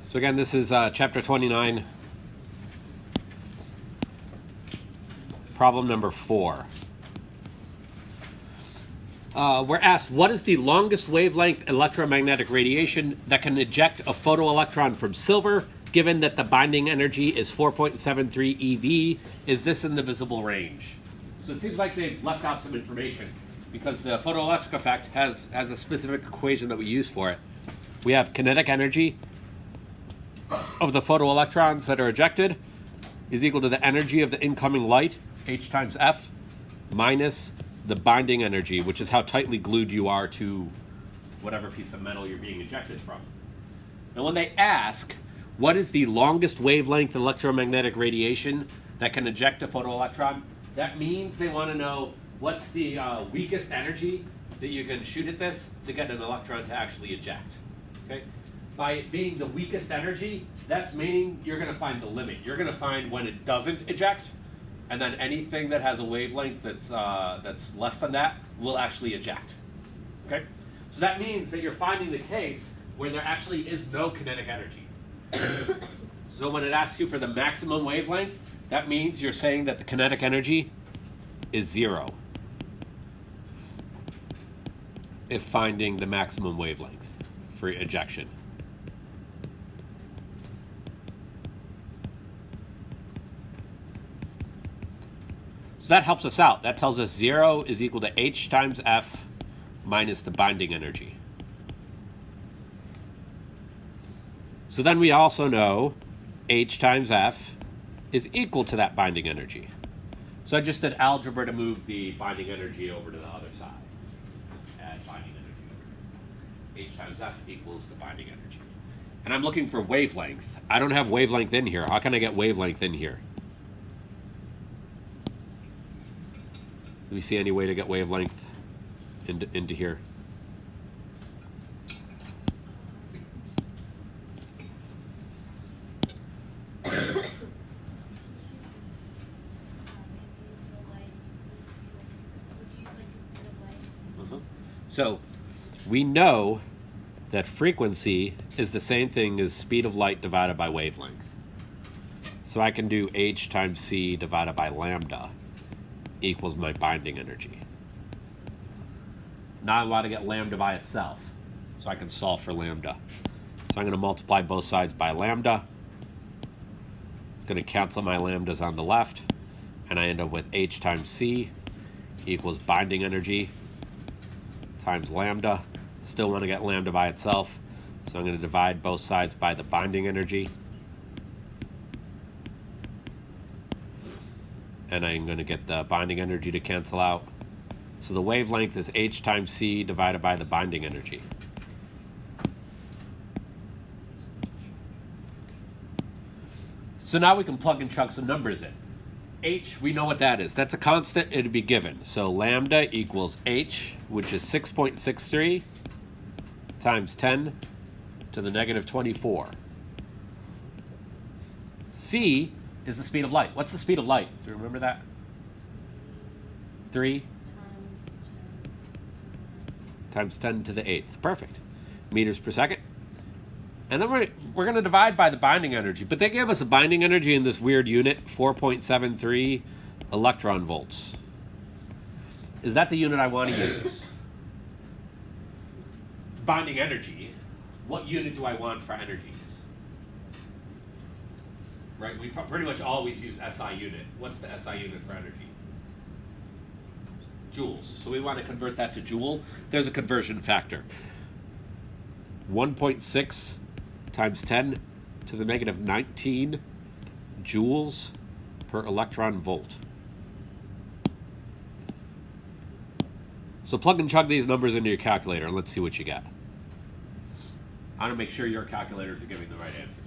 So again, this is chapter 29, problem number 4. We're asked, what is the longest wavelength electromagnetic radiation that can eject a photoelectron from silver, given that the binding energy is 4.73 eV? Is this in the visible range? So it seems like they've left out some information, because the photoelectric effect has a specific equation that we use for it. We have kinetic energy of the photoelectrons that are ejected is equal to the energy of the incoming light, H times F, minus the binding energy, which is how tightly glued you are to whatever piece of metal you're being ejected from. And when they ask, what is the longest wavelength electromagnetic radiation that can eject a photoelectron, that means they want to know what's the weakest energy that you can shoot at this to get an electron to actually eject. Okay? By it being the weakest energy, that's meaning you're going to find the limit. You're going to find when it doesn't eject, and then anything that has a wavelength that's less than that will actually eject. Okay? So that means that you're finding the case where there actually is no kinetic energy. So when it asks you for the maximum wavelength, that means you're saying that the kinetic energy is 0 if finding the maximum wavelength for ejection. So that helps us out. That tells us 0 is equal to H times F minus the binding energy. So then we also know H times F is equal to that binding energy. So I just did algebra to move the binding energy over to the other side. Let's add binding energy. H times F equals the binding energy. And I'm looking for wavelength. I don't have wavelength in here. How can I get wavelength in here? Do we see any way to get wavelength into here? So we know that frequency is the same thing as speed of light divided by wavelength. So I can do H times C divided by lambda equals my binding energy. Now I want to get lambda by itself, so I can solve for lambda. So I'm going to multiply both sides by lambda. It's going to cancel my lambdas on the left, and I end up with H times C equals binding energy times lambda. Still want to get lambda by itself, so I'm going to divide both sides by the binding energy. And I'm going to get the binding energy to cancel out. So the wavelength is H times C divided by the binding energy. So now we can plug and chug some numbers in. H, we know what that is. That's a constant, it'd be given. So lambda equals H, which is 6.63 times 10 to the negative 24. C is the speed of light. What's the speed of light? Do you remember that? 3 times 10 to the 8th. Perfect. Meters per second. And then we're going to divide by the binding energy. But they gave us a binding energy in this weird unit, 4.73 electron volts. Is that the unit I want to use? It's binding energy. What unit do I want for energies? Right, we pretty much always use SI unit. What's the SI unit for energy? Joules. So we want to convert that to joule. There's a conversion factor. 1.6 times 10 to the negative 19 joules per electron volt. So plug and chug these numbers into your calculator and let's see what you get. I want to make sure your calculators are giving the right answers.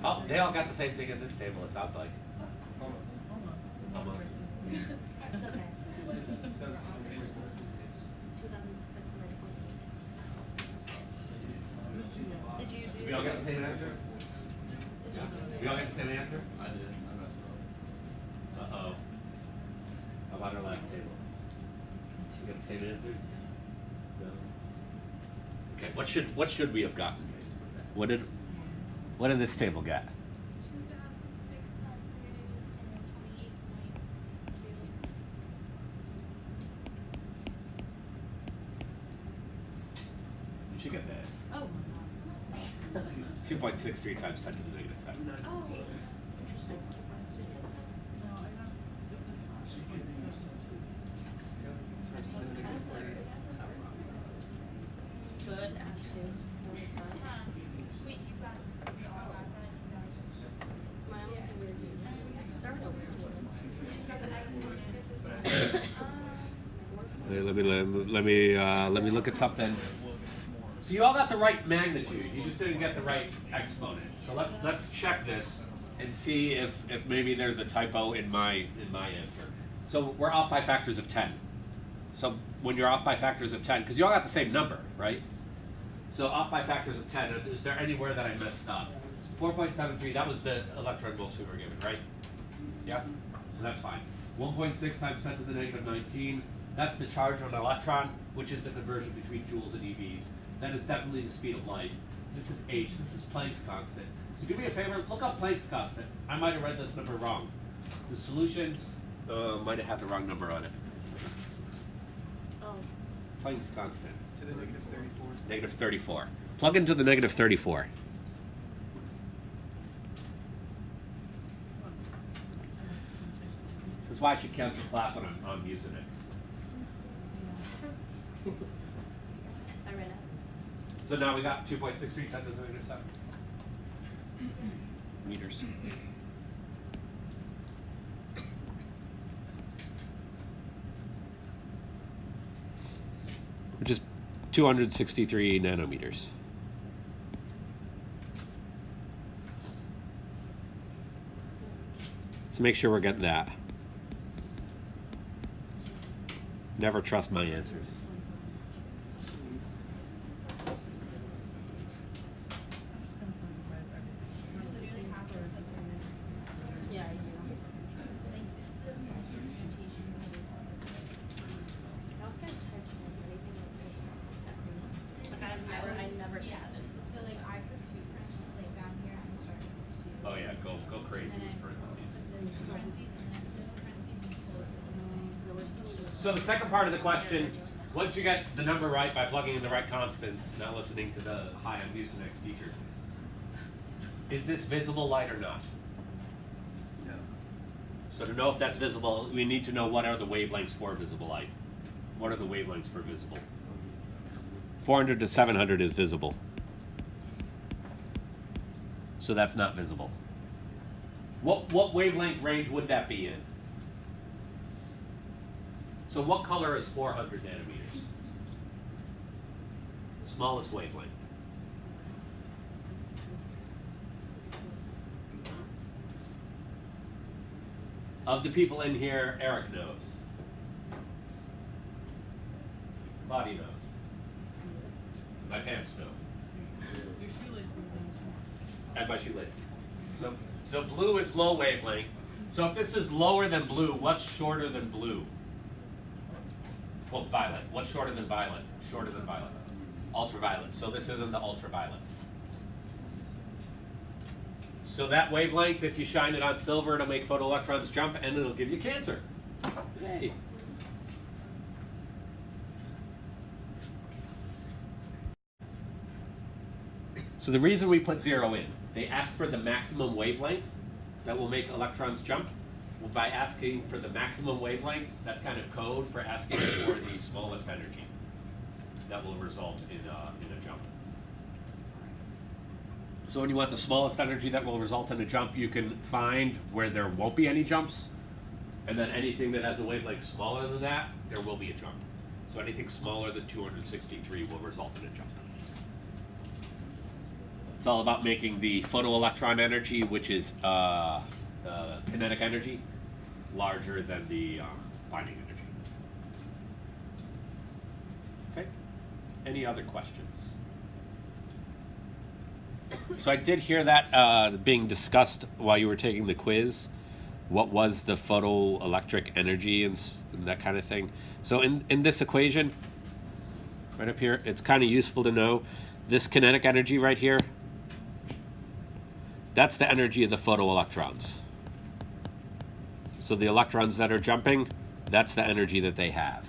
Oh, they all got the same thing at this table, it sounds like. Almost. It's okay. 2006. Did you do? We all got the same answer? We all got the same answer? I did. I messed up. Uh-oh. How about our last table? You got the same answers? No. Okay, what should we have gotten? What did this table get? 2006 You should get this. Oh. It's 2.63 times 10 to the negative 7. Oh. Interesting. Good, actually. Really fun. Wait, you got all got that 2006. My only weird ones. There are no weird ones. You just got the exponent. Let me look at something. So you all got the right magnitude. You just didn't get the right exponent. So let's check this and see if maybe there's a typo in my answer. So we're off by factors of 10. So when you're off by factors of 10, because you all got the same number, right? So off by factors of 10, is there anywhere that I messed up? 4.73, that was the electron volts we were given, right? Yeah, so that's fine. 1.6 times 10 to the negative 19, that's the charge on an electron, which is the conversion between joules and EVs. That is definitely the speed of light. This is h, this is Planck's constant. So do me a favor, look up Planck's constant. I might have read this number wrong. The solutions might have had the wrong number on it. Oh. Planck's constant. To the negative 34. Negative 34. Plug into the negative 34. This is why I should cancel class on Mucinex. I read it. So now we got 2.63 times 10 to the negative 7 meters. Which is 263 nanometers. So make sure we're getting that. Never trust my answers. Yeah, I do. I never Yeah. So like I put two parentheses like down here and started to. Oh yeah, go crazy And then with parentheses. put this parentheses and then this parentheses and close it. So the second part of the question, once you get the number right by plugging in the right constants, not listening to the high on Mucinex teacher, is this visible light or not? No. So to know if that's visible, we need to know what are the wavelengths for visible light. What are the wavelengths for visible? 400 to 700 is visible. So that's not visible. What wavelength range would that be in? So what color is 400 nanometers? Smallest wavelength. Of the people in here, Eric knows. Body knows. My pants know. And my shoelaces. So blue is low wavelength. So if this is lower than blue, what's shorter than blue? Well, violet. What's shorter than violet? Shorter than violet. Ultraviolet. So this isn't the ultraviolet. So that wavelength, if you shine it on silver, it'll make photoelectrons jump and it'll give you cancer. Yay. So the reason we put 0 in, they ask for the maximum wavelength that will make electrons jump. Well, by asking for the maximum wavelength, that's kind of code for asking for the smallest energy that will result in a jump. So when you want the smallest energy that will result in a jump, you can find where there won't be any jumps, and then anything that has a wavelength smaller than that, there will be a jump. So anything smaller than 263 will result in a jump. It's all about making the photoelectron energy, which is the kinetic energy, larger than the binding energy. Okay. Any other questions? So I did hear that being discussed while you were taking the quiz. What was the photoelectric energy and that kind of thing? So in this equation, right up here, it's kind of useful to know this kinetic energy right here. That's the energy of the photoelectrons. So the electrons that are jumping, that's the energy that they have.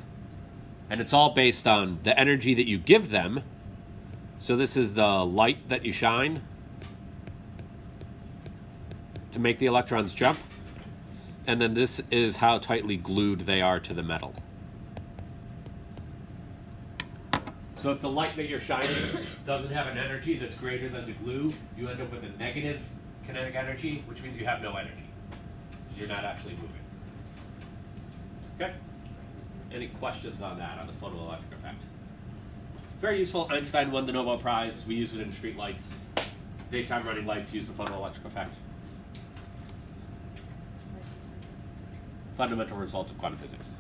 And it's all based on the energy that you give them. So this is the light that you shine to make the electrons jump. And then this is how tightly glued they are to the metal. So if the light that you're shining doesn't have an energy that's greater than the glue, you end up with a negative kinetic energy, which means you have no energy. You're not actually moving. Okay? Any questions on that, on the photoelectric effect? Very useful. Einstein won the Nobel Prize. We use it in street lights. Daytime running lights use the photoelectric effect. Fundamental result of quantum physics.